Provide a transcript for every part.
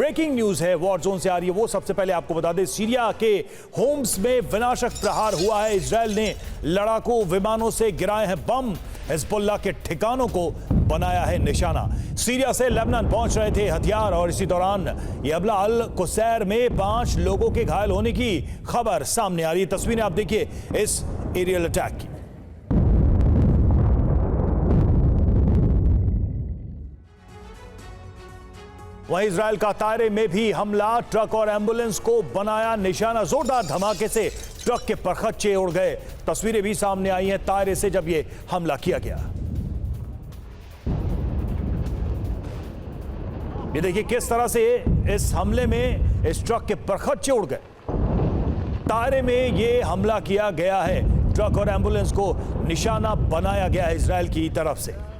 Breaking news है war zone से आ रही है वो सबसे पहले आपको बता दें। सीरिया के होम्स में विनाशक प्रहार हुआ है। इजरायल ने लड़ाकू विमानों से गिराए हैं बम, हिजबुल्लाह के ठिकानों को बनाया है निशाना। सीरिया से लेबनान पहुंच रहे थे हथियार और इसी दौरान ये हमला अल कुसैर में 5 लोगों के घायल होने की खबर सामने आ रही है। तस्वीरें आप देखिए इस एरियल अटैक की। वहीं इजरायल का तायरे में भी हमला, ट्रक और एम्बुलेंस को बनाया निशाना। जोरदार धमाके से ट्रक के परखच्चे उड़ गए। तस्वीरें भी सामने आई हैं तायरे से जब यह हमला किया गया। ये देखिए किस तरह से इस हमले में इस ट्रक के परखच्चे उड़ गए। तायरे में यह हमला किया गया है, ट्रक और एम्बुलेंस को निशाना बनाया गया है इजरायल की तरफ से।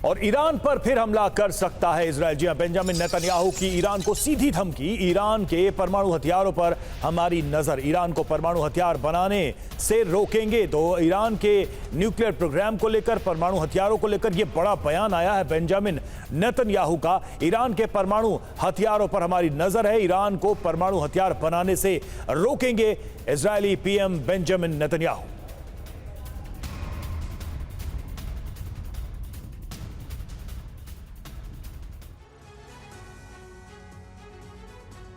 और ईरान पर फिर हमला कर सकता है इजरायल। जी हां, बेंजामिन नेतन्याहू की ईरान को सीधी धमकी। ईरान के परमाणु हथियारों पर हमारी नजर, ईरान को परमाणु हथियार बनाने से रोकेंगे। तो ईरान के न्यूक्लियर प्रोग्राम को लेकर, परमाणु हथियारों को लेकर यह बड़ा बयान आया है बेंजामिन नेतन्याहू का। ईरान के परमाणु हथियारों पर हमारी नजर है, ईरान को परमाणु हथियार बनाने से रोकेंगे इजरायली पीएम बेंजामिन नेतन्याहू।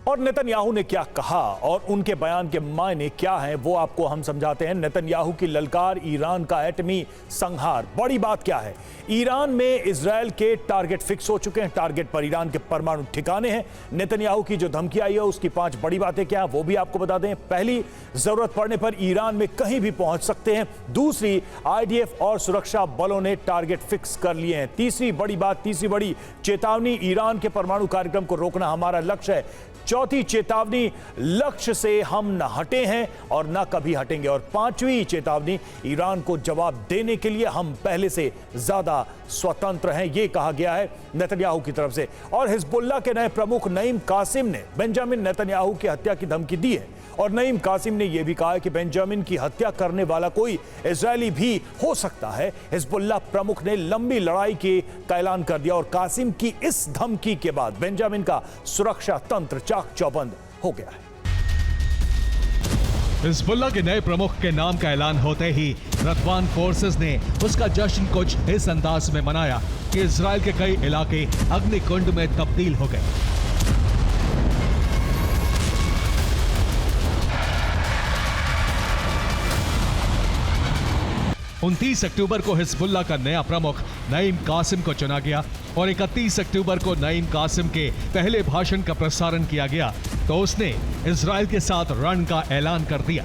और नेतन्याहू ने क्या कहा और उनके बयान के मायने क्या हैं वो आपको हम समझाते हैं। नेतन्याहू की ललकार, ईरान का एटमी संहार। बड़ी बात क्या है, ईरान में इजरायल के टारगेट फिक्स हो चुके हैं, टारगेट पर ईरान के परमाणु ठिकाने हैं। नेतन्याहू की जो धमकी आई है उसकी 5 बड़ी बातें क्या है वो भी आपको बता दें। पहली, जरूरत पड़ने पर ईरान में कहीं भी पहुंच सकते हैं। दूसरी, आईडीएफ और सुरक्षा बलों ने टारगेट फिक्स कर लिए हैं। तीसरी बड़ी बात, तीसरी बड़ी चेतावनी, ईरान के परमाणु कार्यक्रम को रोकना हमारा लक्ष्य है। चौथी चेतावनी, लक्ष्य से हम न हटे हैं और न कभी हटेंगे। और 5वीं चेतावनी, ईरान को जवाब देने के लिए हम पहले से ज्यादा स्वतंत्र हैं, यह कहा गया है नेतन्याहू की तरफ से। और हिजबुल्लाह के नए प्रमुख नईम कासिम ने बेंजामिन नेतन्याहू की हत्या की धमकी दी है। और नईम कासिम ने यह भी कहा है कि बेंजामिन की हत्या करने वाला कोई इजरायली भी हो सकता है। हिजबुल्लाह प्रमुख ने लंबी लड़ाई का ऐलान कर दिया और कासिम की इस धमकी के बाद बेंजामिन का सुरक्षा तंत्र चाक चौबंद हो गया है। हिजबुल्लाह के नए प्रमुख के नाम का ऐलान होते ही रदवान फोर्सेस ने उसका जश्न कुछ इस अंदाज में मनाया कि इजरायल के कई इलाके अग्निकुंड में तब्दील हो गए। उनतीस अक्टूबर को हिजबुल्लाह का नया प्रमुख नईम कासिम को चुना गया और 31 अक्टूबर को नईम कासिम के पहले भाषण का प्रसारण किया गया तो उसने इजरायल के साथ रण का ऐलान कर दिया।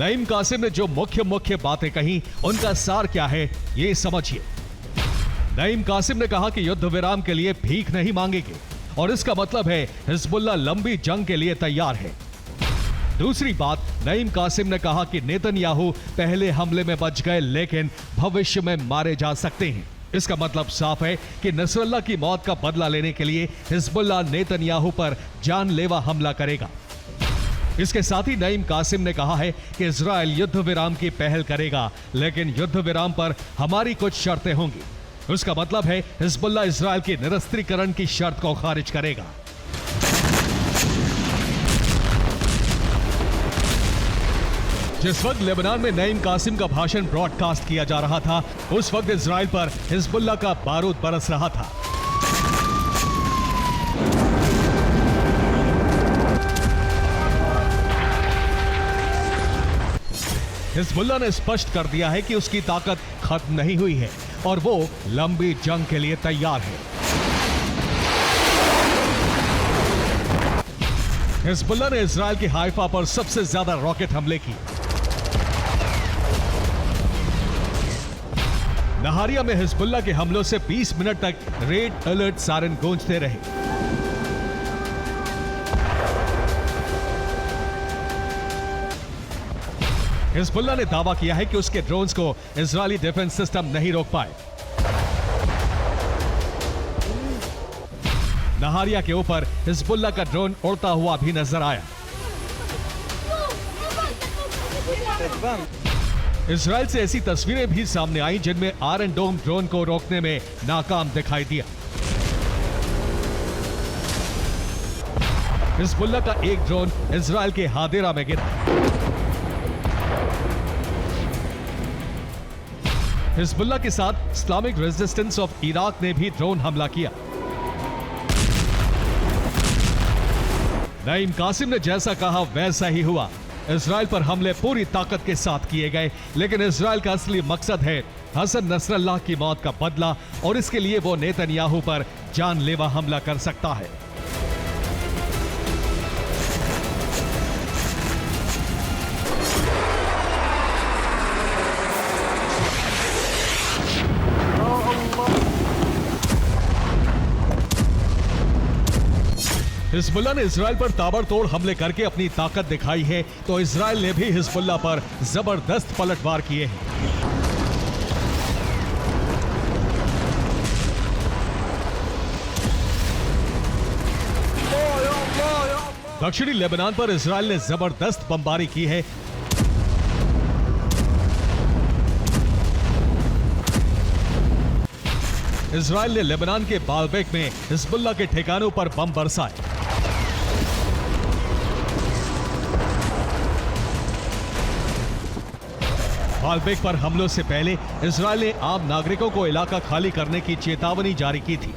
नईम कासिम ने जो मुख्य बातें कही उनका सार क्या है ये समझिए। नईम कासिम ने कहा कि युद्ध विराम के लिए भीख नहीं मांगेंगे और इसका मतलब है हिजबुल्लाह लंबी जंग के लिए तैयार है। दूसरी बात, नईम कासिम ने कहा कि नेतन्याहू पहले हमले में बच गए लेकिन भविष्य में मारे जा सकते हैं। इसका मतलब साफ है कि नसरल्लाह की मौत का बदला लेने के लिए हिजबुल्लाह नेतन्याहू पर जानलेवा हमला करेगा। इसके साथ ही नईम कासिम ने कहा है कि इजरायल युद्ध विराम की पहल करेगा लेकिन युद्ध विराम पर हमारी कुछ शर्तें होंगी। उसका मतलब है हिजबुल्लाह इजरायल की निरस्त्रीकरण की शर्त को खारिज करेगा। जिस वक्त लेबनान में नईम कासिम का भाषण ब्रॉडकास्ट किया जा रहा था उस वक्त इजरायल पर हिजबुल्लाह का बारूद बरस रहा था। हिजबुल्लाह ने स्पष्ट कर दिया है कि उसकी ताकत खत्म नहीं हुई है और वो लंबी जंग के लिए तैयार है। हिजबुल्लाह ने इजरायल की हाइफा पर सबसे ज्यादा रॉकेट हमले किए। नहारिया में हिजबुल्लाह के हमलों से 20 मिनट तक रेड अलर्ट सायरन गूंजते रहे। हिजबुल्लाह ने दावा किया है कि उसके ड्रोन्स को इजरायली डिफेंस सिस्टम नहीं रोक पाए। नहारिया के ऊपर हिजबुल्लाह का ड्रोन उड़ता हुआ भी नजर आया। इजराइल से ऐसी तस्वीरें भी सामने आई जिनमें आयरन डोम ड्रोन को रोकने में नाकाम दिखाई दिया। हिजबुल्लाह का एक ड्रोन इजराइल के हादेरा में गिरा। हिजबुल्लाह के साथ इस्लामिक रेजिस्टेंस ऑफ इराक ने भी ड्रोन हमला किया। नईम कासिम ने जैसा कहा वैसा ही हुआ। इजराइल पर हमले पूरी ताकत के साथ किए गए, लेकिन इजराइल का असली मकसद है हसन नसरल्लाह की मौत का बदला, और इसके लिए वो नेतन्याहू पर जानलेवा हमला कर सकता है। हिजबुल्लाह ने इजराइल पर ताबड़तोड़ हमले करके अपनी ताकत दिखाई है, तो इजराइल ने भी हिजबुल्लाह पर जबरदस्त पलटवार किए हैं। दक्षिणी लेबनान पर इजराइल ने जबरदस्त बमबारी की है। इजराइल ने लेबनान के बालबेक में हिजबुल्लाह के ठिकानों पर बम बरसाए। बालबेक पर हमलों से पहले इजराइल ने आम नागरिकों को इलाका खाली करने की चेतावनी जारी की थी।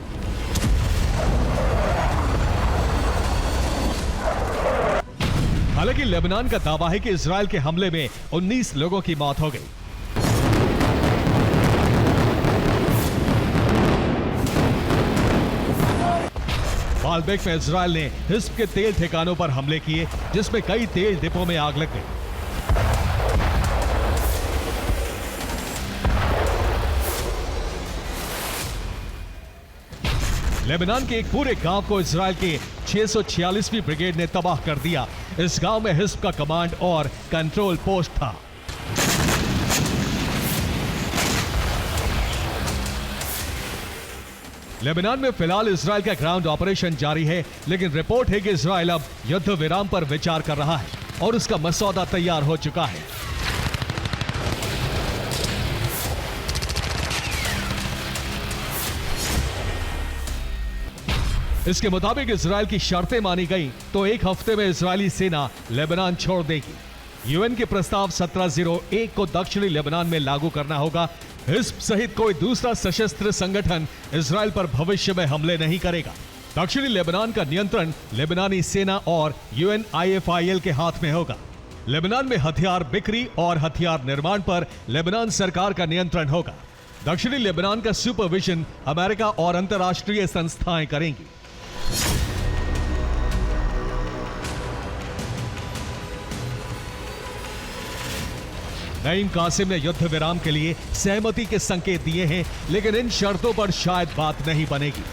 हालांकि लेबनान का दावा है कि इजराइल के हमले में 19 लोगों की मौत हो गई। बालबेक में इजराइल ने हिज्ब के तेल ठिकानों पर हमले किए, जिसमें कई तेल डिपो में आग लग गई। लेबनान के एक पूरे गांव को इजराइल के 646वीं ब्रिगेड ने तबाह कर दिया। इस गांव में हिज्ब का कमांड और कंट्रोल पोस्ट था। लेबनान में फिलहाल इजराइल का ग्राउंड ऑपरेशन जारी है, लेकिन रिपोर्ट है कि इजराइल अब युद्ध विराम पर विचार कर रहा है और उसका मसौदा तैयार हो चुका है। इसके मुताबिक इजराइल की शर्तें मानी गई तो एक हफ्ते में इजरायली सेना लेबनान छोड़ देगी। यूएन के प्रस्ताव 1701 को दक्षिणी लेबनान में लागू करना होगा। हिज्ब सहित कोई दूसरा सशस्त्र संगठन इजराइल पर भविष्य में हमले नहीं करेगा। दक्षिणी लेबनान का नियंत्रण लेबनानी सेना और UNIFIL के हाथ में होगा। लेबनान में हथियार बिक्री और हथियार निर्माण पर लेबनान सरकार का नियंत्रण होगा। दक्षिणी लेबनान का सुपरविजन अमेरिका और अंतर्राष्ट्रीय संस्थाएं करेंगी। नईम कासिम ने युद्ध विराम के लिए सहमति के संकेत दिए हैं, लेकिन इन शर्तों पर शायद बात नहीं बनेगी।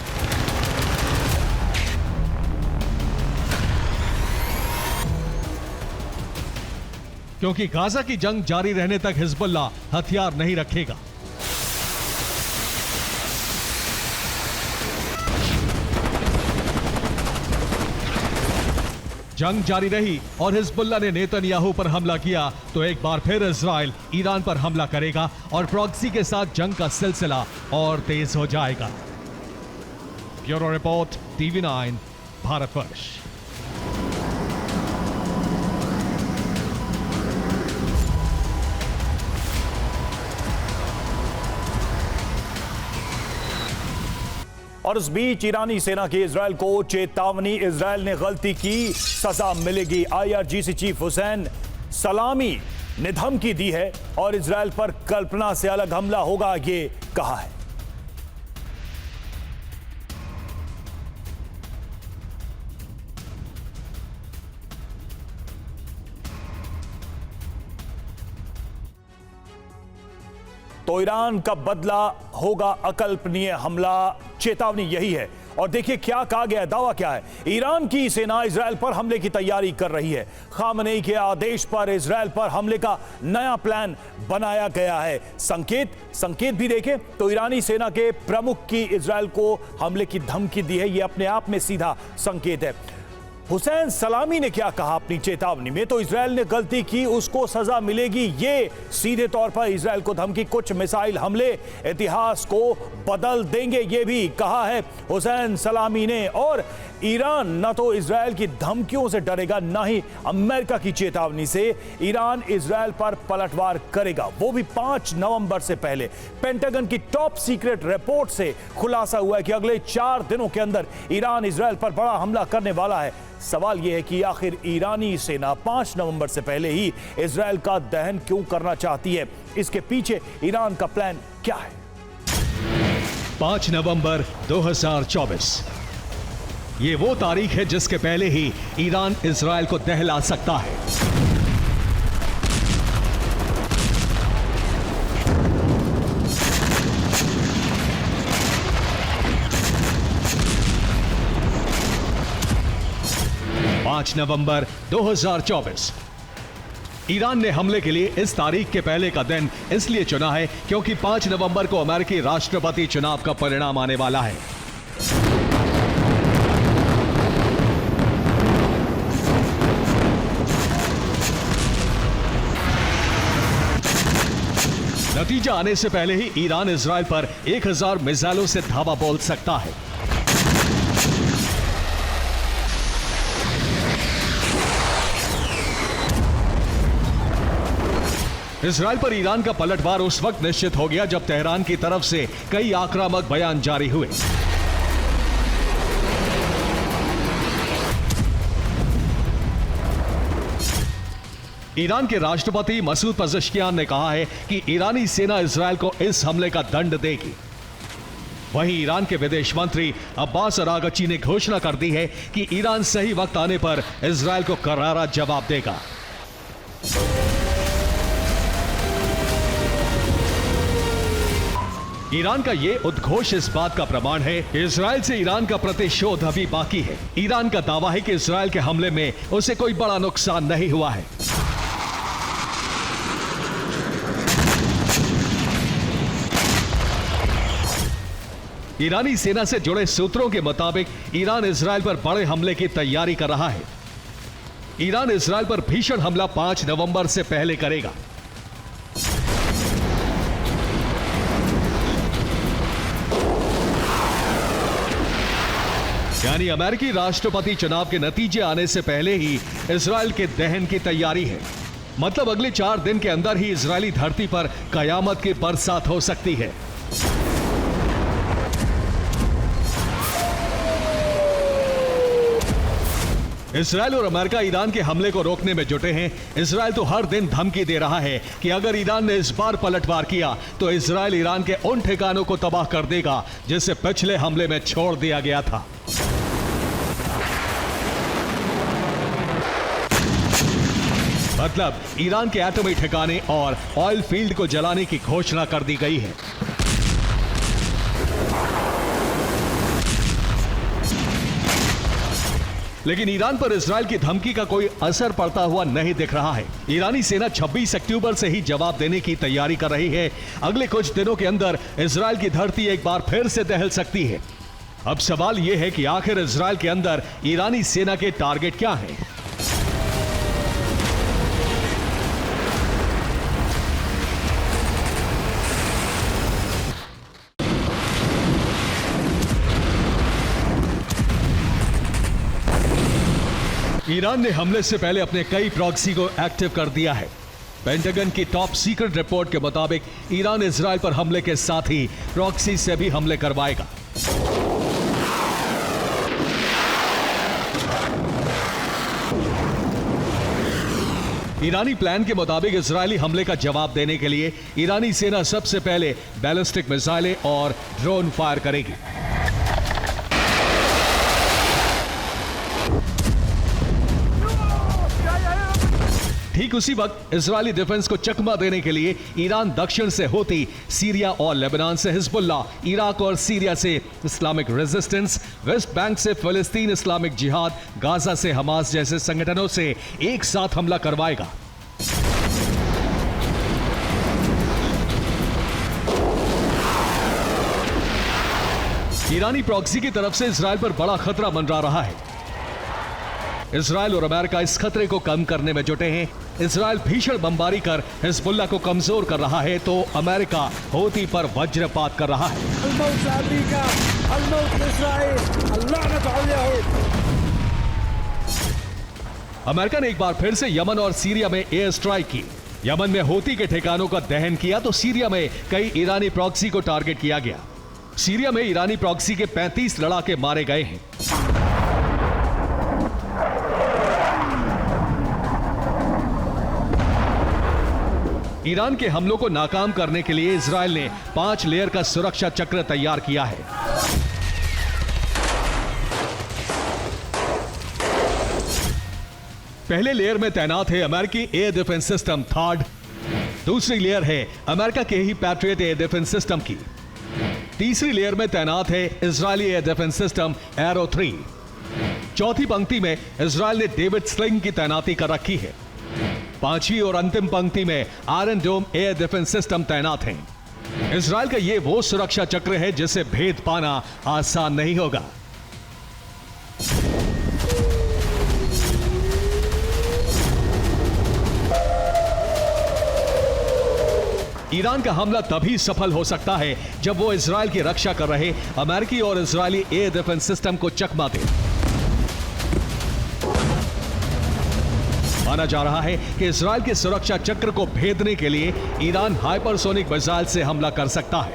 क्योंकि गाजा की जंग जारी रहने तक हिजबुल्लाह हथियार नहीं रखेगा। जंग जारी रही और हिजबुल्लाह ने नेतन्याहू पर हमला किया तो एक बार फिर इजराइल ईरान पर हमला करेगा और प्रॉक्सी के साथ जंग का सिलसिला और तेज हो जाएगा। Bureau report, TV9 Bharatvarsh. और इस बीच ईरानी सेना की इजराइल को चेतावनी, इजराइल ने गलती की, सजा मिलेगी। IRGC चीफ हुसैन सलामी ने धमकी दी है और इजराइल पर कल्पना से अलग हमला होगा, ये कहा है। तो ईरान का बदला होगा अकल्पनीय हमला, चेतावनी यही है। और देखिए क्या कहा गया है, दावा क्या है। ईरान की सेना इजरायल पर हमले की तैयारी कर रही है। खामनेई के आदेश पर इजरायल पर हमले का नया प्लान बनाया गया है। संकेत भी देखें तो ईरानी सेना के प्रमुख की इजरायल को हमले की धमकी दी है। यह अपने आप में सीधा संकेत है। हुसैन सलामी ने क्या कहा अपनी चेतावनी में, तो इजरायल ने गलती की उसको सजा मिलेगी, ये सीधे तौर पर इजरायल को धमकी। कुछ मिसाइल हमले इतिहास को बदल देंगे, ये भी कहा है हुसैन सलामी ने। और ईरान न तो इजरायल की धमकियों से डरेगा, ना ही अमेरिका की चेतावनी से। ईरान इजरायल पर पलटवार करेगा, वो भी 5 नवंबर से पहले। पेंटागन की टॉप सीक्रेट रिपोर्ट से खुलासा हुआ है कि अगले 4 दिनों के अंदर ईरान इजरायल पर बड़ा हमला करने वाला है। सवाल यह है कि आखिर ईरानी सेना 5 नवंबर से पहले ही इजरायल का दहन क्यों करना चाहती है? इसके पीछे ईरान का प्लान क्या है? 5 नवंबर 2024 ये वो तारीख है जिसके पहले ही ईरान इजरायल को दहला सकता है। नवंबर 2024 ईरान ने हमले के लिए इस तारीख के पहले का दिन इसलिए चुना है क्योंकि 5 नवंबर को अमेरिकी राष्ट्रपति चुनाव का परिणाम आने वाला है। नतीजा आने से पहले ही ईरान इजरायल पर 1000 मिसाइलों से धावा बोल सकता है। इजरायल पर ईरान का पलटवार उस वक्त निश्चित हो गया जब तेहरान की तरफ से कई आक्रामक बयान जारी हुए। ईरान के राष्ट्रपति मसूद पज़ेश्कियान ने कहा है कि ईरानी सेना इजरायल को इस हमले का दंड देगी। वहीं ईरान के विदेश मंत्री अब्बास अरागची ने घोषणा कर दी है कि ईरान सही वक्त आने पर इजरायल को करारा जवाब देगा। ईरान का ये उद्घोष इस बात का प्रमाण है कि इजरायल से ईरान का प्रतिशोध अभी बाकी है। ईरान का दावा है कि इजरायल के हमले में उसे कोई बड़ा नुकसान नहीं हुआ है। ईरानी सेना से जुड़े सूत्रों के मुताबिक ईरान इजरायल पर बड़े हमले की तैयारी कर रहा है। ईरान इजरायल पर भीषण हमला 5 नवंबर से पहले करेगा। यानी अमेरिकी राष्ट्रपति चुनाव के नतीजे आने से पहले ही इजरायल के दहन की तैयारी है। मतलब अगले 4 दिन के अंदर ही इजरायली धरती पर कयामत की बरसात हो सकती है। इजरायल और अमेरिका ईरान के हमले को रोकने में जुटे हैं। इजरायल तो हर दिन धमकी दे रहा है कि अगर ईरान ने इस बार पलटवार किया तो इजरायल ईरान के उन ठिकानों को तबाह कर देगा जिसे पिछले हमले में छोड़ दिया गया था। मतलब ईरान के एटमी ठिकाने और ऑयल फील्ड को जलाने की घोषणा कर दी गई है। लेकिन ईरान पर इजरायल की धमकी का कोई असर पड़ता हुआ नहीं दिख रहा है। ईरानी सेना 26 अक्टूबर से ही जवाब देने की तैयारी कर रही है। अगले कुछ दिनों के अंदर इजरायल की धरती एक बार फिर से दहल सकती है। अब सवाल यह है कि आखिर इजरायल के अंदर ईरानी सेना के टारगेट क्या हैं? ईरान ने हमले से पहले अपने कई प्रॉक्सी को एक्टिव कर दिया है। पेंटागन की टॉप सीक्रेट रिपोर्ट के मुताबिक ईरान इजरायल पर हमले के साथ ही प्रॉक्सी से भी हमले करवाएगा। ईरानी प्लान के मुताबिक इजरायली हमले का जवाब देने के लिए ईरानी सेना सबसे पहले बैलिस्टिक मिसाइलें और ड्रोन फायर करेगी। ठीक उसी वक्त इजरायली डिफेंस को चकमा देने के लिए ईरान दक्षिण से होती, सीरिया और लेबनान से हिजबुल्लाह, इराक और सीरिया से इस्लामिक रेजिस्टेंस, वेस्ट बैंक से फिलिस्तीन इस्लामिक जिहाद, गाजा से हमास जैसे संगठनों से एक साथ हमला करवाएगा। ईरानी प्रॉक्सी की तरफ से इजरायल पर बड़ा खतरा मंडरा रहा है। इजरायल और अमेरिका इस खतरे को कम करने में जुटे हैं। इजरायल भीषण बमबारी कर हिजबुल्लाह को कमजोर कर रहा है तो अमेरिका हौती पर वज्रपात कर रहा है। अमेरिका ने एक बार फिर से यमन और सीरिया में एयर स्ट्राइक की। यमन में हौती के ठिकानों का दहन किया तो सीरिया में कई ईरानी प्रॉक्सी को टारगेट किया गया। सीरिया में ईरानी प्रॉक्सी के 35 लड़ाके मारे गए हैं। ईरान के हमलों को नाकाम करने के लिए इजरायल ने 5 लेयर का सुरक्षा चक्र तैयार किया है। पहले लेयर में तैनात है अमेरिकी एयर डिफेंस सिस्टम THAAD। दूसरी लेयर है अमेरिका के ही पैट्रियट एयर डिफेंस सिस्टम की। तीसरी लेयर में तैनात है Israeli air defence system arrow 3। चौथी पंक्ति में इजरायल ने डेविड स्लिंग की तैनाती कर रखी है। पांचवी और अंतिम पंक्ति में आयरन डोम एयर डिफेंस सिस्टम तैनात हैं। इजरायल का यह वो सुरक्षा चक्र है जिसे भेद पाना आसान नहीं होगा। ईरान का हमला तभी सफल हो सकता है जब वो इजरायल की रक्षा कर रहे अमेरिकी और इजरायली एयर डिफेंस सिस्टम को चकमा दे। माना जा रहा है कि इजरायल के सुरक्षा चक्र को भेदने के लिए ईरान हाइपरसोनिक मिसाइल से हमला कर सकता है।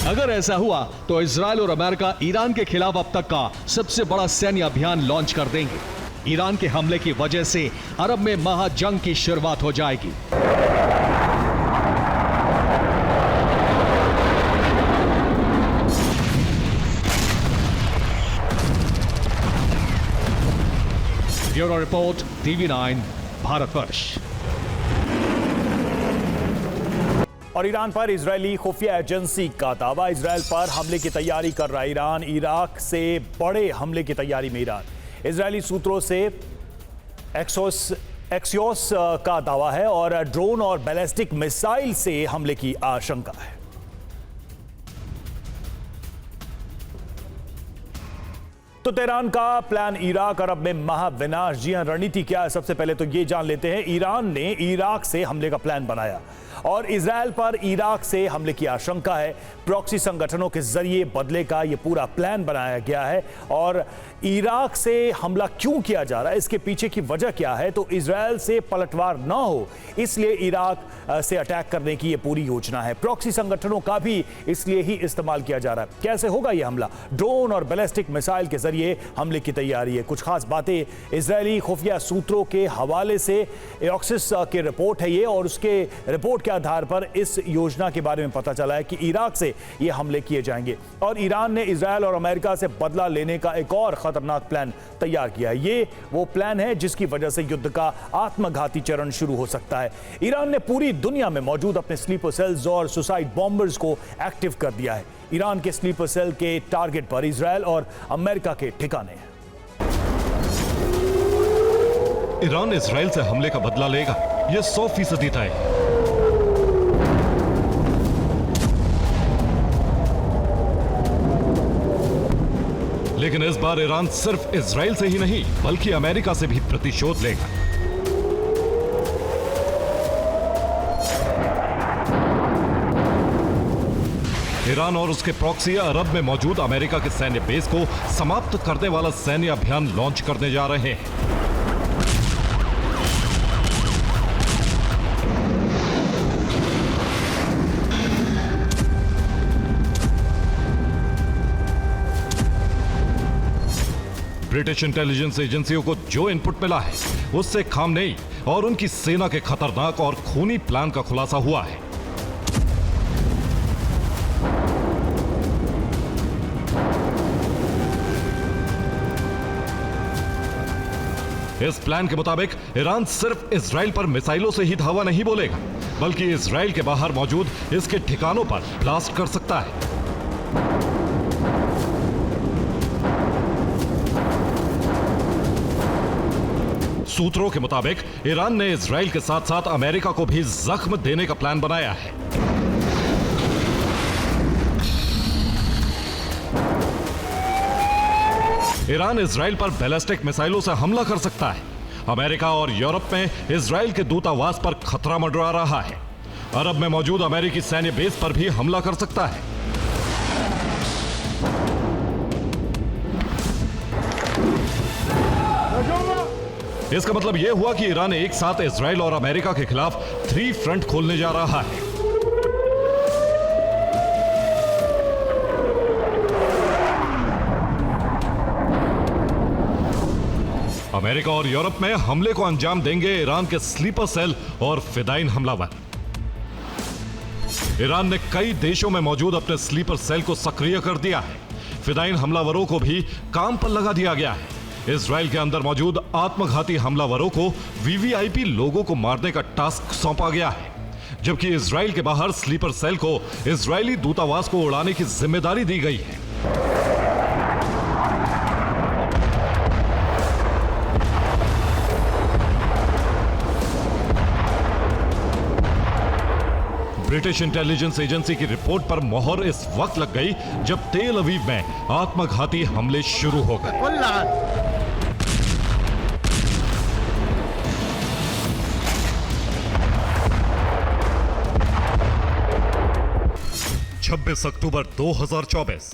अगर ऐसा हुआ तो इजरायल और अमेरिका ईरान के खिलाफ अब तक का सबसे बड़ा सैन्य अभियान लॉन्च कर देंगे। ईरान के हमले की वजह से अरब में महाजंग की शुरुआत हो जाएगी। Bureau report, TV9 Bharatvarsh. और ईरान पर इजरायली खुफिया एजेंसी का दावा, इजरायल पर हमले की तैयारी कर रहा ईरान। इराक से बड़े हमले की तैयारी में ईरान। इजरायली सूत्रों से एक्सियोस का दावा है और ड्रोन और बैलिस्टिक मिसाइल से हमले की आशंका है। तो तेहरान का प्लान इराक अरब में महाविनाश। जी हां, रणनीति क्या है सबसे पहले तो ये जान लेते हैं। ईरान ने इराक से हमले का प्लान बनाया और इजरायल पर इराक से हमले की आशंका है। प्रॉक्सी संगठनों के जरिए बदले का ये पूरा प्लान बनाया गया है। और इराक से हमला क्यों किया जा रहा है, इसके पीछे की वजह क्या है, तो इजरायल से पलटवार ना हो इसलिए इराक से अटैक करने की ये पूरी योजना है। प्रॉक्सी संगठनों का भी इसलिए ही इस्तेमाल किया जा रहा है। कैसे होगा ये हमला? ड्रोन और बैलिस्टिक मिसाइल के जरिए हमले की तैयारी है। कुछ खास बातें इजरायली खुफिया सूत्रों के हवाले से एक्सियोस की रिपोर्ट है ये, और उसके रिपोर्ट के आधार पर इस योजना के बारे में पता चला है कि इराक से ये हमले किए जाएंगे और ईरान ने इजरायल और अमेरिका से बदला लेने का एक और खतरनाक प्लान तैयार किया है। ये वो प्लान है जिसकी वजह से युद्ध का आत्मघाती चरण शुरू हो सकता है। ईरान ने पूरी दुनिया में मौजूद अपने स्लीपर सेल्स और सुसाइड बॉम्बर्स को एक्टिव कर दिया है। ईरान के स्लीपर सेल के टारगेट पर इजरायल और अमेरिका के ठिकाने हैं। ईरान इजरायल से हमले का बदला लेगा, यह 100% तय है। लेकिन इस बार ईरान सिर्फ इजरायल से ही नहीं बल्कि अमेरिका से भी प्रतिशोध लेगा। ईरान और उसके प्रॉक्सी अरब में मौजूद अमेरिका के सैन्य बेस को समाप्त करने वाला सैन्य अभियान लॉन्च करने जा रहे हैं। ब्रिटिश इंटेलिजेंस एजेंसियों को जो इनपुट मिला है उससे खामनेई और उनकी सेना के खतरनाक और खूनी प्लान का खुलासा हुआ है। इस प्लान के मुताबिक ईरान सिर्फ इजराइल पर मिसाइलों से ही धावा नहीं बोलेगा, बल्कि इजराइल के बाहर मौजूद इसके ठिकानों पर ब्लास्ट कर सकता है। सूत्रों के मुताबिक ईरान ने इजराइल के साथ साथ अमेरिका को भी जख्म देने का प्लान बनाया है। ईरान इजराइल पर बैलिस्टिक मिसाइलों से हमला कर सकता है। अमेरिका और यूरोप में इजराइल के दूतावास पर खतरा मंडरा रहा है। अरब में मौजूद अमेरिकी सैन्य बेस पर भी हमला कर सकता है। इसका मतलब यह हुआ कि ईरान एक साथ इजराइल और अमेरिका के खिलाफ 3 फ्रंट खोलने जा रहा है। अमेरिका और यूरोप में हमले को अंजाम देंगे ईरान के स्लीपर सेल और फिदाइन हमलावर। ईरान ने कई देशों में मौजूद अपने स्लीपर सेल को सक्रिय कर दिया है। फिदाइन हमलावरों को भी काम पर लगा दिया गया है। इजराइल के अंदर मौजूद आत्मघाती हमलावरों को वीवीआईपी लोगों को मारने का टास्क सौंपा गया है, जबकि इजराइल के बाहर स्लीपर सेल को इजरायली दूतावास को उड़ाने की जिम्मेदारी दी गई है। ब्रिटिश इंटेलिजेंस एजेंसी की रिपोर्ट पर मोहर इस वक्त लग गई जब तेल अवीव में आत्मघाती हमले शुरू हो गए। 26 अक्टूबर 2024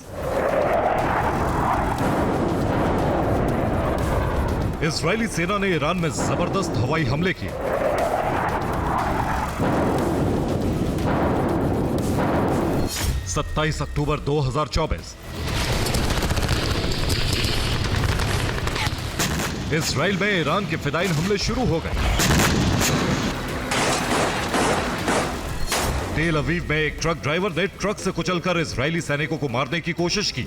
इजरायली सेना ने ईरान में जबरदस्त हवाई हमले किए। सत्ताईस अक्टूबर 2024 इजराइल में ईरान के फिदाइन हमले शुरू हो गए। तेल अवीव में एक ट्रक ड्राइवर ने ट्रक से कुचलकर इजरायली सैनिकों को मारने की कोशिश की।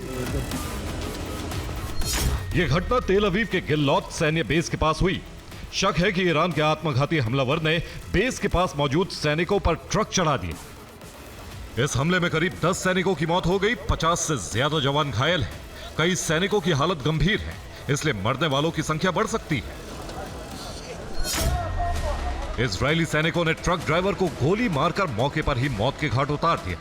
यह घटना तेल अवीव के गिल्लॉत सैन्य बेस के पास हुई। शक है कि ईरान के आत्मघाती हमलावर ने बेस के पास मौजूद सैनिकों पर ट्रक चढ़ा दिए। इस हमले में करीब 10 सैनिकों की मौत हो गई, 50 से ज्यादा जवान घायल हैं। कई सैनिकों की हालत गंभीर है, इसलिए मरने वालों की संख्या बढ़ सकती है। इजरायली सैनिकों ने ट्रक ड्राइवर को गोली मारकर मौके पर ही मौत के घाट उतार दिया।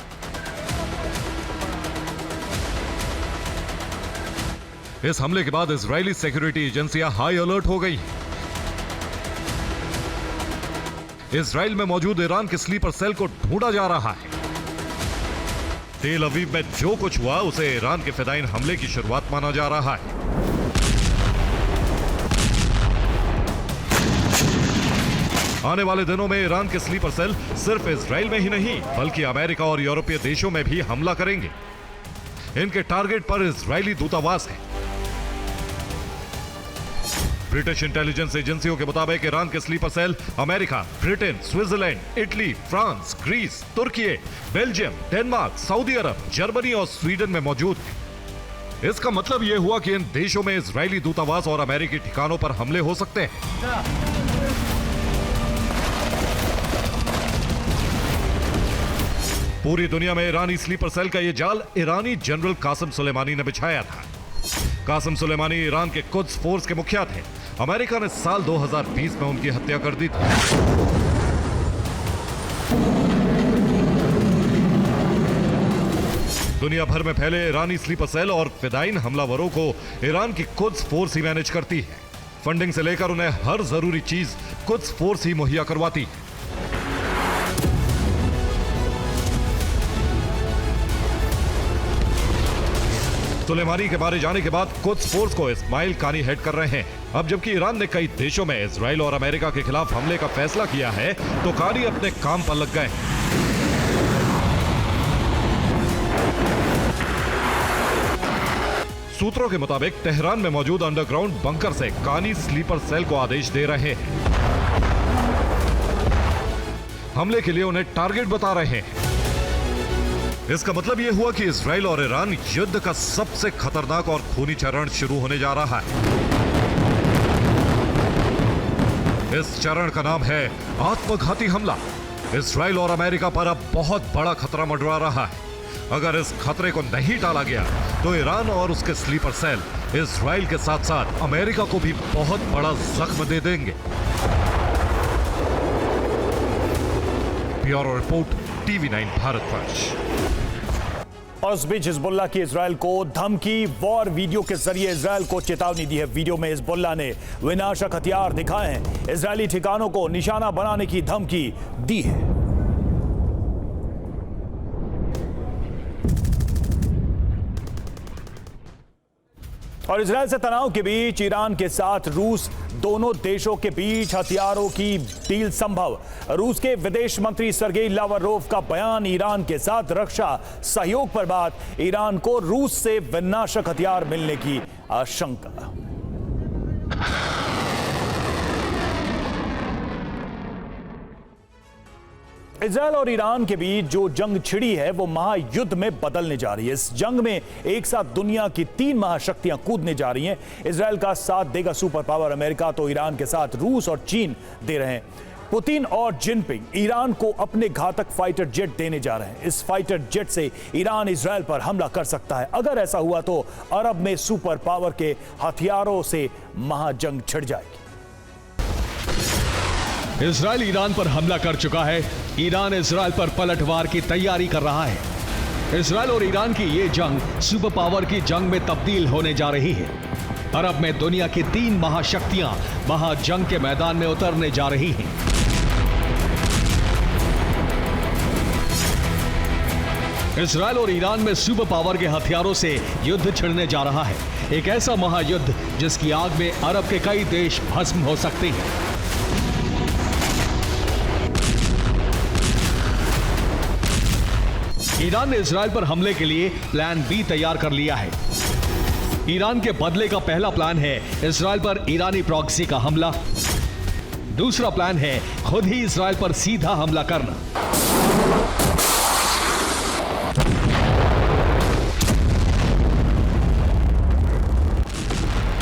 इस हमले के बाद इजरायली सिक्योरिटी एजेंसियां हाई अलर्ट हो गई। इजराइल में मौजूद ईरान के स्लीपर सेल को ढूंढा जा रहा है। तेल अवीव में जो कुछ हुआ उसे ईरान के फिदाइन हमले की शुरुआत माना जा रहा है। आने वाले दिनों में ईरान के स्लीपर सेल सिर्फ इजराइल में ही नहीं बल्कि अमेरिका और यूरोपीय देशों में भी हमला करेंगे। इनके टारगेट पर इजरायली दूतावास है। ब्रिटिश इंटेलिजेंस एजेंसियों के मुताबिक ईरान के sleeper cell America, Britain, Switzerland, Italy, France, Greece, तुर्की, बेल्जियम, डेनमार्क, सऊदी अरब, जर्मनी और स्वीडन में मौजूद है। इसका मतलब यह हुआ कि इन देशों में इजरायली दूतावास और अमेरिकी ठिकानों पर हमले हो सकते हैं। पूरी दुनिया में ईरानी स्लीपर सेल का यह जाल ईरानी जनरल कासिम सुलेमानी ने बिछाया था। कासिम सुलेमानी ईरान के कुद्स फोर्स के मुखिया थे। अमेरिका ने साल 2020 में उनकी हत्या कर दी थी। दुनिया भर में फैले ईरानी स्लीपर सेल और फिदाइन हमलावरों को ईरान की कुद्स फोर्स ही मैनेज करती है। फंडिंग से लेकर उन्हें हर जरूरी चीज कुद्स फोर्स ही मुहैया करवाती है। सुलेमानी के मारे जाने के बाद कुद्स फोर्स को इस्माइल कानी हेड कर रहे हैं। अब जबकि ईरान ने कई देशों में इजराइल और अमेरिका के खिलाफ हमले का फैसला किया है, तो कानी अपने काम पर लग गए। सूत्रों के मुताबिक तेहरान में मौजूद अंडरग्राउंड बंकर से कानी स्लीपर सेल को आदेश दे रहे हैं। हमले के लिए उन्हें टारगेट बता रहे हैं। इसका मतलब यह हुआ कि इजराइल और ईरान युद्ध का सबसे खतरनाक और खूनी चरण शुरू होने जा रहा है। इस चरण का नाम है आत्मघाती हमला। इजराइल और अमेरिका पर अब बहुत बड़ा खतरा मंडरा रहा है। अगर इस खतरे को नहीं टाला गया तो ईरान और उसके स्लीपर सेल इजराइल के साथ साथ अमेरिका को भी बहुत बड़ा जख्म दे देंगे। Bureau report, TV9 Bharatvarsh. और उस बीच हिजबुल्लाह की इजराइल को धमकी, वॉर वीडियो के जरिए इजराइल को चेतावनी दी है। वीडियो में हिजबुल्लाह ने विनाशक हथियार दिखाए हैं, इजरायली ठिकानों को निशाना बनाने की धमकी दी है। और इजराइल से तनाव के बीच ईरान के साथ रूस, दोनों देशों के बीच हथियारों की डील संभव। रूस के विदेश मंत्री सर्गेई लावरोव का बयान, ईरान के साथ रक्षा सहयोग पर बात, ईरान को रूस से विनाशक हथियार मिलने की आशंका। इजरायल और ईरान के बीच जो जंग छिड़ी है वो महायुद्ध में बदलने जा रही है। इस जंग में एक साथ दुनिया की 3 महाशक्तियां कूदने जा रही हैं। इजरायल का साथ देगा सुपर पावर अमेरिका, तो ईरान के साथ रूस और चीन दे रहे हैं। पुतिन और जिनपिंग ईरान को अपने घातक फाइटर जेट देने जा रहे हैं। इस फाइटर जेट से ईरान इजरायल पर हमला कर सकता है। अगर ऐसा हुआ तो अरब में सुपर पावर के हथियारों से महाजंग छिड़ जाएगी। इजराइल ईरान पर हमला कर चुका है। ईरान इजराइल पर पलटवार की तैयारी कर रहा है। इजराइल और ईरान की ये जंग सुपर पावर की जंग में तब्दील होने जा रही है। अरब में दुनिया की 3 महाशक्तियां महाजंग के मैदान में उतरने जा रही हैं। इजराइल और ईरान में सुपर पावर के हथियारों से युद्ध छिड़ने जा रहा है। एक ऐसा महायुद्ध जिसकी आग में अरब के कई देश भस्म हो सकते हैं। ईरान ने इजराइल पर हमले के लिए प्लान बी तैयार कर लिया है। ईरान के बदले का पहला प्लान है इजराइल पर ईरानी प्रॉक्सी का हमला। दूसरा प्लान है खुद ही इजराइल पर सीधा हमला करना।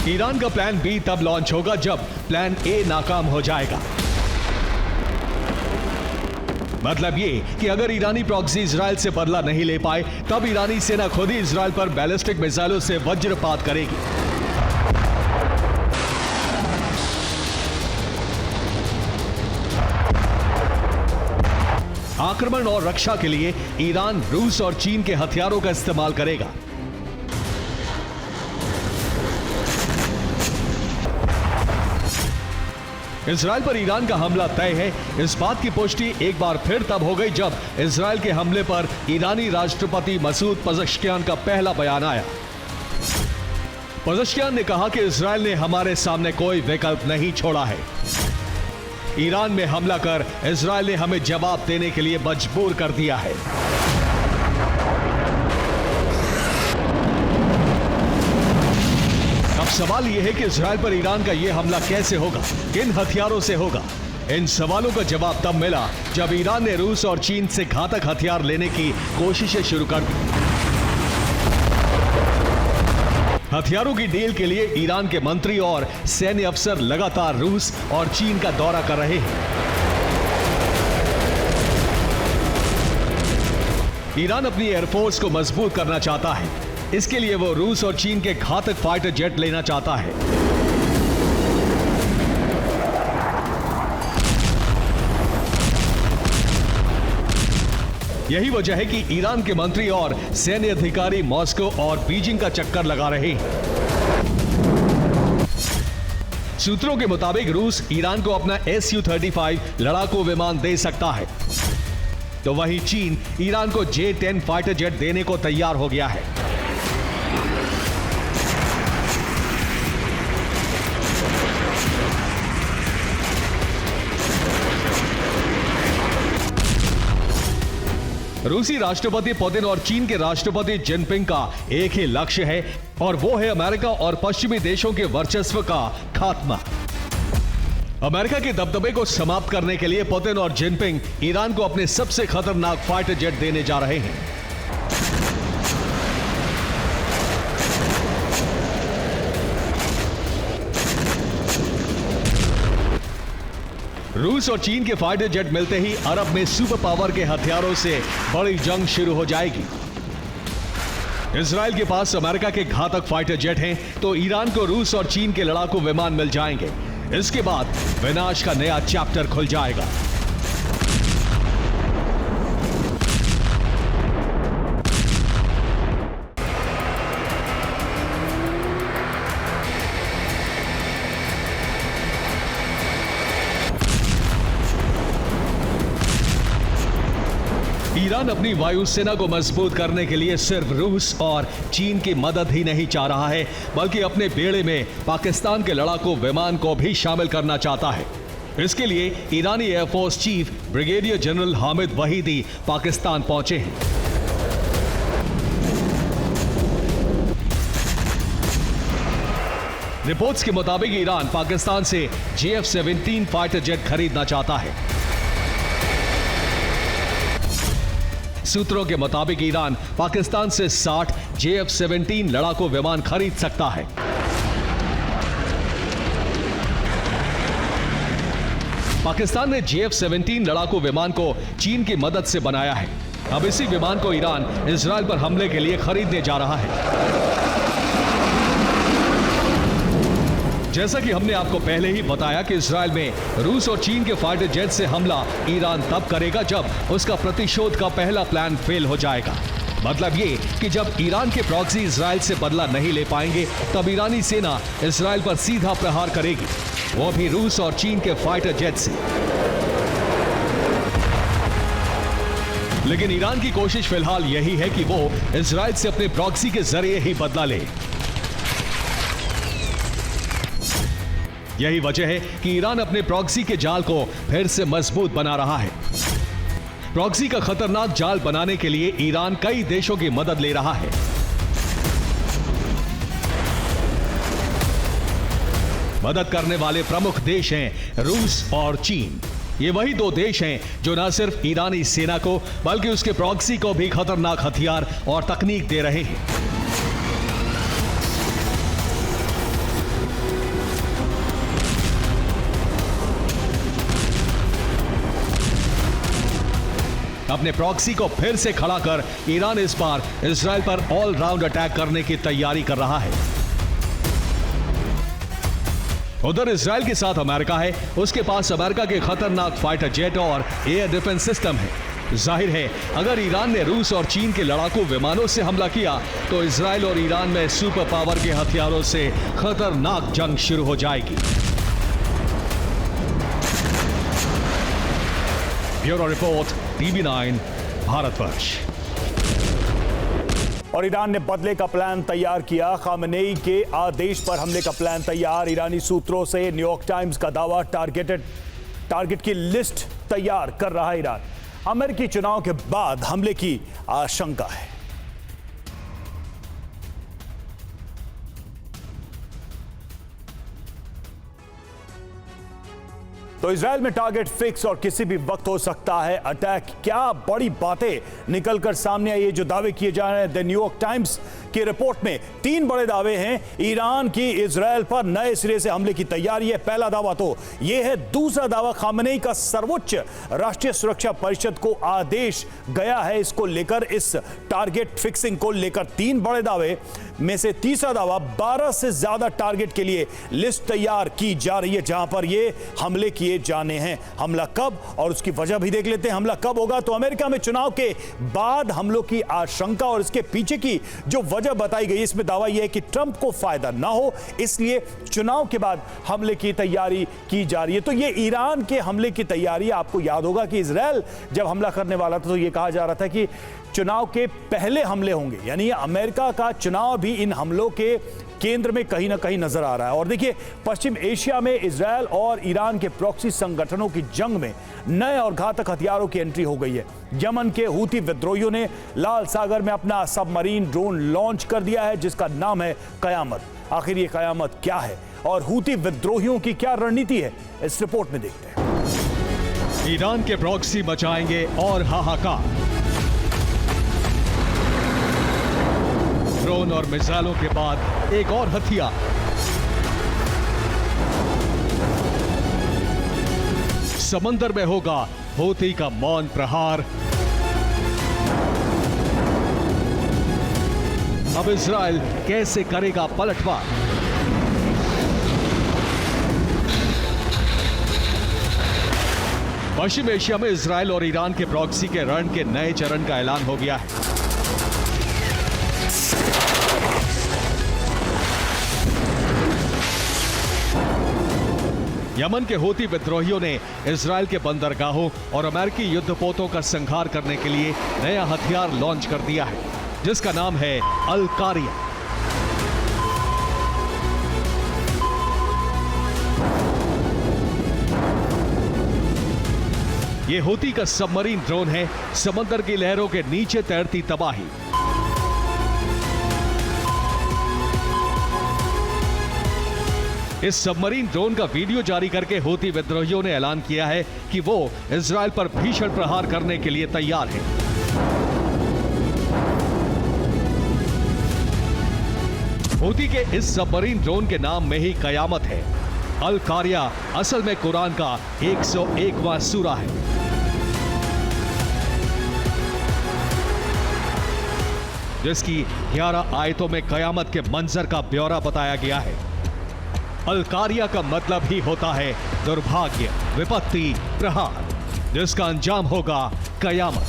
ईरान का प्लान बी तब लॉन्च होगा जब प्लान ए नाकाम हो जाएगा। मतलब ये कि अगर ईरानी प्रॉक्सी इजराइल से बदला नहीं ले पाए तब ईरानी सेना खुद ही इजराइल पर बैलिस्टिक मिसाइलों से वज्रपात करेगी। आक्रमण और रक्षा के लिए ईरान रूस और चीन के हथियारों का इस्तेमाल करेगा। इजराइल पर ईरान का हमला तय है। इस बात की पुष्टि एक बार फिर तब हो गई जब इजराइल के हमले पर ईरानी राष्ट्रपति मसूद पज़ेश्कियान का पहला बयान आया। पज़ेश्कियान ने कहा कि इजराइल ने हमारे सामने कोई विकल्प नहीं छोड़ा है। ईरान में हमला कर इजराइल ने हमें जवाब देने के लिए मजबूर कर दिया है। अब सवाल यह है कि इजराइल पर ईरान का यह हमला कैसे होगा, किन हथियारों से होगा। इन सवालों का जवाब तब मिला जब ईरान ने रूस और चीन से घातक हथियार लेने की कोशिशें शुरू कर दी। हथियारों की डील के लिए ईरान के मंत्री और सैन्य अफसर लगातार रूस और चीन का दौरा कर रहे हैं। ईरान अपनी एयरफोर्स को मजबूत करना चाहता है। इसके लिए वो रूस और चीन के घातक फाइटर जेट लेना चाहता है। यही वजह है कि ईरान के मंत्री और सैन्य अधिकारी मॉस्को और बीजिंग का चक्कर लगा रहे हैं। सूत्रों के मुताबिक रूस ईरान को अपना Su-35 लड़ाकू विमान दे सकता है, तो वहीं चीन ईरान को J-10 फाइटर जेट देने को तैयार हो गया है। रूसी राष्ट्रपति पुतिन और चीन के राष्ट्रपति जिनपिंग का एक ही लक्ष्य है और वो है अमेरिका और पश्चिमी देशों के वर्चस्व का खात्मा। अमेरिका के दबदबे को समाप्त करने के लिए पुतिन और जिनपिंग ईरान को अपने सबसे खतरनाक फाइटर जेट देने जा रहे हैं। रूस और चीन के फाइटर जेट मिलते ही अरब में सुपर पावर के हथियारों से बड़ी जंग शुरू हो जाएगी। इजराइल के पास अमेरिका के घातक फाइटर जेट हैं, तो ईरान को रूस और चीन के लड़ाकू विमान मिल जाएंगे। इसके बाद विनाश का नया चैप्टर खुल जाएगा। ईरान अपनी वायुसेना को मजबूत करने के लिए सिर्फ रूस और चीन की मदद ही नहीं चाह रहा है, बल्कि अपने बेड़े में पाकिस्तान के लड़ाकू विमान को भी शामिल करना चाहता है। इसके लिए ईरानी air force chief brigadier general Hamid Vahidi Pakistan पहुंचे हैं। रिपोर्ट्स के मुताबिक ईरान पाकिस्तान से JF-17 फाइटर जेट खरीदना चाहता है। सूत्रों के मुताबिक ईरान पाकिस्तान से 60 JF-17 लड़ाकू विमान खरीद सकता है। पाकिस्तान ने JF-17 लड़ाकू विमान को चीन की मदद से बनाया है। अब इसी विमान को ईरान इजराइल पर हमले के लिए खरीदने जा रहा है। जैसा कि हमने आपको पहले ही बताया कि इजराइल में रूस और चीन के फाइटर जेट से हमला ईरान तब करेगा जब उसका प्रतिशोध का पहला प्लान फेल हो जाएगा। मतलब ये कि जब ईरान के प्रॉक्सी इजराइल से बदला नहीं ले पाएंगे, तब ईरानी सेना इजराइल पर सीधा प्रहार करेगी, वो भी रूस और चीन के फाइटर जेट से। लेकिन ईरान की कोशिश फिलहाल यही है कि वो इजराइल से अपने प्रॉक्सी के जरिए ही बदला ले। यही वजह है कि ईरान अपने प्रॉक्सी के जाल को फिर से मजबूत बना रहा है। प्रॉक्सी का खतरनाक जाल बनाने के लिए ईरान कई देशों की मदद ले रहा है। मदद करने वाले प्रमुख देश हैं रूस और चीन। ये वही दो देश हैं जो न सिर्फ ईरानी सेना को बल्कि उसके प्रॉक्सी को भी खतरनाक हथियार और तकनीक दे रहे हैं। अपने प्रॉक्सी को फिर से खड़ा कर ईरान इस बार इजराइल पर ऑल राउंड अटैक करने की तैयारी कर रहा है। उधर इजराइल के साथ अमेरिका है, उसके पास अमेरिका के खतरनाक फाइटर जेट और एयर डिफेंस सिस्टम है। जाहिर है अगर ईरान ने रूस और चीन के लड़ाकू विमानों से हमला किया तो इजराइल और ईरान में सुपर पावर के हथियारों से खतरनाक जंग शुरू हो जाएगी। Bureau report, TV9 Bharatvarsh. और ईरान ने बदले का प्लान तैयार किया। खामेनेई के आदेश पर हमले का प्लान तैयार। ईरानी सूत्रों से न्यूयॉर्क टाइम्स का दावा, टारगेट की लिस्ट तैयार कर रहा है ईरान। अमेरिकी चुनाव के बाद हमले की आशंका है। तो इजराइल में टारगेट फिक्स और किसी भी वक्त हो सकता है अटैक। क्या बड़ी बातें निकलकर सामने आई है जो दावे किए जा रहे हैं। द न्यूयॉर्क टाइम्स की रिपोर्ट में 3 बड़े दावे हैं। ईरान की इजराइल पर नए सिरे से हमले की तैयारी है, पहला दावा तो यह है। दूसरा दावा, खामेनेई का सर्वोच्च राष्ट्रीय सुरक्षा परिषद को आदेश गया है इसको लेकर, इस टारगेट फिक्सिंग को लेकर। 3 बड़े दावे में से तीसरा दावा, 12 से ज्यादा टारगेट के लिए लिस्ट तैयार की जा रही है जहां पर ये हमले किए जाने हैं। हमला कब और उसकी वजह भी देख लेते हैं। हमला कब होगा तो अमेरिका में चुनाव के बाद हमलों की आशंका और इसके पीछे की जो वजह बताई गई, इसमें दावा यह है कि ट्रंप को फायदा ना हो, इसलिए चुनाव के बाद हमले की तैयारी की जा रही है। तो ये ईरान के हमले की तैयारी, आपको याद होगा कि इजराइल जब हमला करने वाला था तो यह कहा जा रहा था कि चुनाव के पहले हमले होंगे, यानी अमेरिका का चुनाव भी इन हमलों के केंद्र में कहीं ना कहीं नजर आ रहा है। और देखिए, पश्चिम एशिया में इजराइल और ईरान के प्रॉक्सी संगठनों की जंग में नए और घातक हथियारों की एंट्री हो गई है। यमन के हूती विद्रोहियों ने लाल सागर में अपना सबमरीन ड्रोन लॉन्च कर दिया है जिसका नाम है कयामत। आखिर ये कयामत क्या है और हूती विद्रोहियों की क्या रणनीति है, इस रिपोर्ट में देखते हैं। ईरान के प्रॉक्सी बचाएंगे और हाहाकार। ड्रोन और मिसाइलों के बाद एक और हथियार। समंदर में होगा हूती का मौन प्रहार। अब इजराइल कैसे करेगा पलटवार? पश्चिम एशिया में इजराइल और ईरान के प्रॉक्सी के रण के नए चरण का ऐलान हो गया है। यमन के हूती विद्रोहियों ने इजराइल के बंदरगाहों और अमेरिकी युद्धपोतों का संहार करने के लिए नया हथियार लॉन्च कर दिया है, जिसका नाम है अल कारिया। यह हूती का सबमरीन ड्रोन है, समंदर की लहरों के नीचे तैरती तबाही। इस सबमरीन ड्रोन का वीडियो जारी करके हूती विद्रोहियों ने ऐलान किया है कि वो इजराइल पर भीषण प्रहार करने के लिए तैयार हैं। हूती के इस सबमरीन ड्रोन के नाम में ही कयामत है। अल कारिया असल में कुरान का 101वां सूरा है। जिसकी 11 आयतों में कयामत के मंजर का ब्यौरा बताया गया है। अल कारिया का मतलब ही होता है दुर्भाग्य, विपत्ति, प्रहार, जिसका अंजाम होगा कयामत।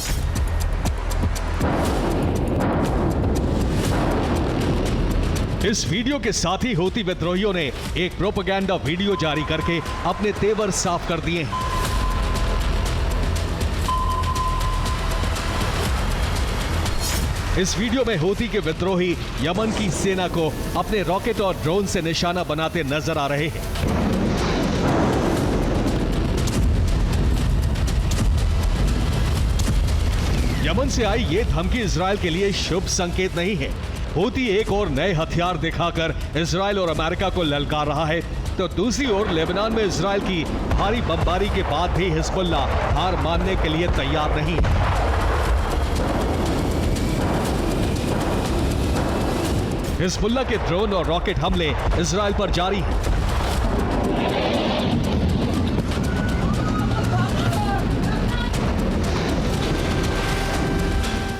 इस वीडियो के साथ ही हूती विद्रोहियों ने एक प्रोपेगेंडा वीडियो जारी करके अपने तेवर साफ कर दिए हैं। इस वीडियो में हूती के विद्रोही यमन की सेना को अपने रॉकेट और ड्रोन से निशाना बनाते नजर आ रहे हैं। यमन से आई ये धमकी इजराइल के लिए शुभ संकेत नहीं है। हूती एक और नए हथियार दिखाकर इजराइल और अमेरिका को ललकार रहा है, तो दूसरी ओर लेबनान में इजराइल की भारी बमबारी के बाद भी हिजबुल्लाह हार मानने के लिए तैयार नहीं है। हिजबुल्लाह के ड्रोन और रॉकेट हमले इजराइल पर जारी हैं।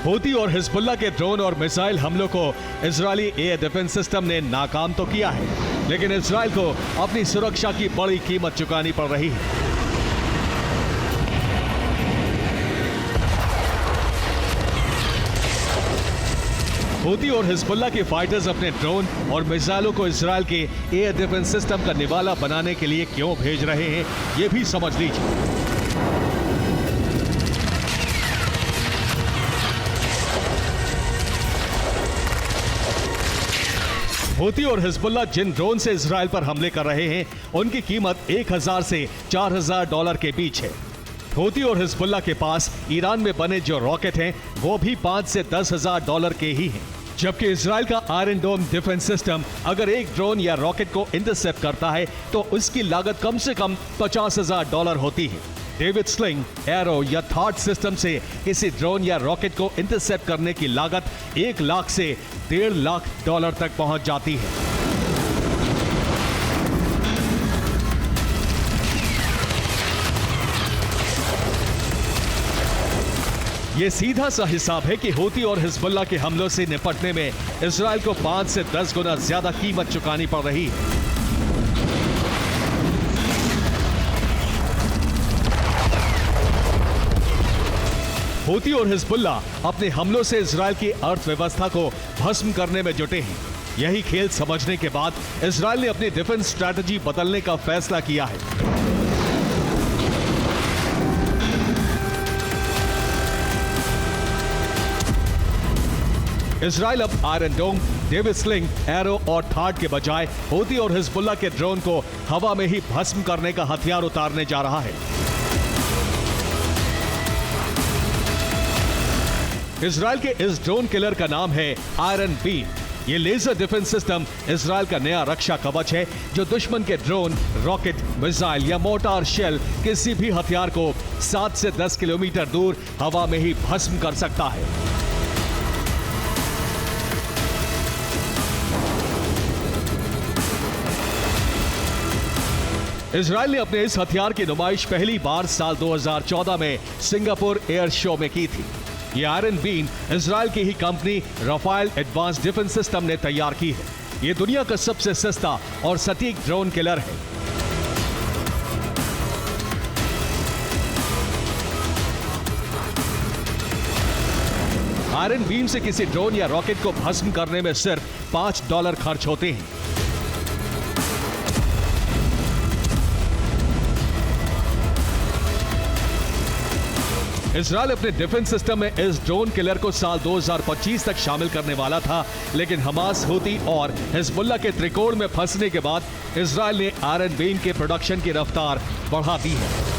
हूती और हिजबुल्लाह के ड्रोन और मिसाइल हमलों को इजरायली एयर डिफेंस सिस्टम ने नाकाम तो किया है, लेकिन इजराइल को अपनी सुरक्षा की बड़ी कीमत चुकानी पड़ रही है। हूती और हिजबुल्लाह के फाइटर्स अपने ड्रोन और मिसाइलों को इजराइल के एयर डिफेंस सिस्टम का निवाला बनाने के लिए क्यों भेज रहे हैं, यह भी समझ लीजिए। हूती और हिजबुल्लाह जिन ड्रोन से इजराइल पर हमले कर रहे हैं, उनकी कीमत 1000 से 4000 डॉलर के बीच है। हूती और हिजबुल्लाह के पास ईरान में बने जो रॉकेट हैं, वो भी 5 से 10,000 डॉलर के ही हैं। जबकि इजराइल का आयरन डोम डिफेंस सिस्टम अगर एक ड्रोन या रॉकेट को इंटरसेप्ट करता है, तो उसकी लागत कम से कम 50,000 डॉलर होती है। डेविड स्लिंग, एरो या थॉट सिस्टम से किसी ड्रोन या रॉकेट को इंटरसेप्ट करने की लागत 1 लाख से 1.5 लाख डॉलर तक पहुंच जाती है। ये सीधा सा हिसाब है कि हूती और हिजबुल्लाह के हमलों से निपटने में इजराइल को 5 से 10 गुना ज्यादा कीमत चुकानी पड़ रही है। हूती और हिजबुल्लाह अपने हमलों से इजराइल की अर्थव्यवस्था को भस्म करने में जुटे हैं। यही खेल समझने के बाद इजराइल ने अपनी डिफेंस स्ट्रैटेजी बदलने का फैसला किया है। इजराइल अब आयरन डोम, डेविड स्लिंग, एरो और थाड के बजाय हूती और हिजबुल्लाह के ड्रोन को हवा में ही भस्म करने का हथियार उतारने जा रहा है। इजराइल के इस ड्रोन किलर का नाम है आयरन बीम। ये लेजर डिफेंस सिस्टम इजराइल का नया रक्षा कवच है, जो दुश्मन के ड्रोन, रॉकेट, मिसाइल या मोर्टार शेल किसी भी हथियार को 7 से 10 किलोमीटर दूर हवा में ही भस्म कर सकता है। इजराइल ने अपने इस हथियार की नुमाइश पहली बार साल 2014 में सिंगापुर एयर शो में की थी। ये आयरन बीम इजराइल की ही company Rafael advance defence system ने तैयार की है। ये दुनिया का सबसे सस्ता और सटीक ड्रोन किलर है। आयरन बीम से किसी ड्रोन या रॉकेट को भस्म करने में सिर्फ $5 खर्च होते हैं। इजराइल अपने डिफेंस सिस्टम में इस ड्रोन किलर को साल 2025 तक शामिल करने वाला था, लेकिन हमास, हूती और हिजबुल्लाह के त्रिकोण में फंसने के बाद इजराइल ने आयरन बीम के प्रोडक्शन की रफ्तार बढ़ा दी है।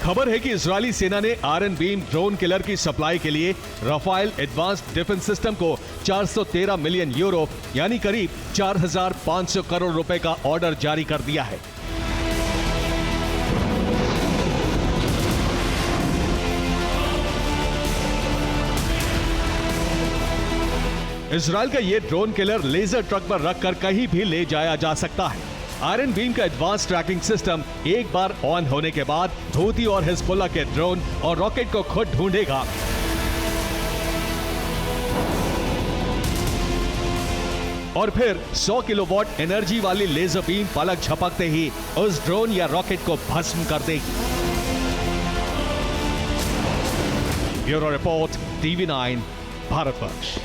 खबर है कि इजरायली सेना ने आयरन बीम ड्रोन किलर की सप्लाई के लिए रफाइल एडवांस्ड डिफेंस सिस्टम को 413 मिलियन यूरो यानी करीब 4,500 करोड़ रुपए का ऑर्डर जारी कर दिया है। इजराइल का यह ड्रोन किलर लेजर ट्रक पर रखकर कहीं भी ले जाया जा सकता है। आयरन बीम का एडवांस ट्रैकिंग सिस्टम एक बार ऑन होने के बाद हूती और हिजबुल्लाह के ड्रोन और रॉकेट को खुद ढूंढेगा। और फिर 100 किलोवाट एनर्जी वाली लेजर बीम पलक झपकते ही उस ड्रोन या रॉकेट को भस्म कर देगी। Bureau report, TV9, Bharatvarsh.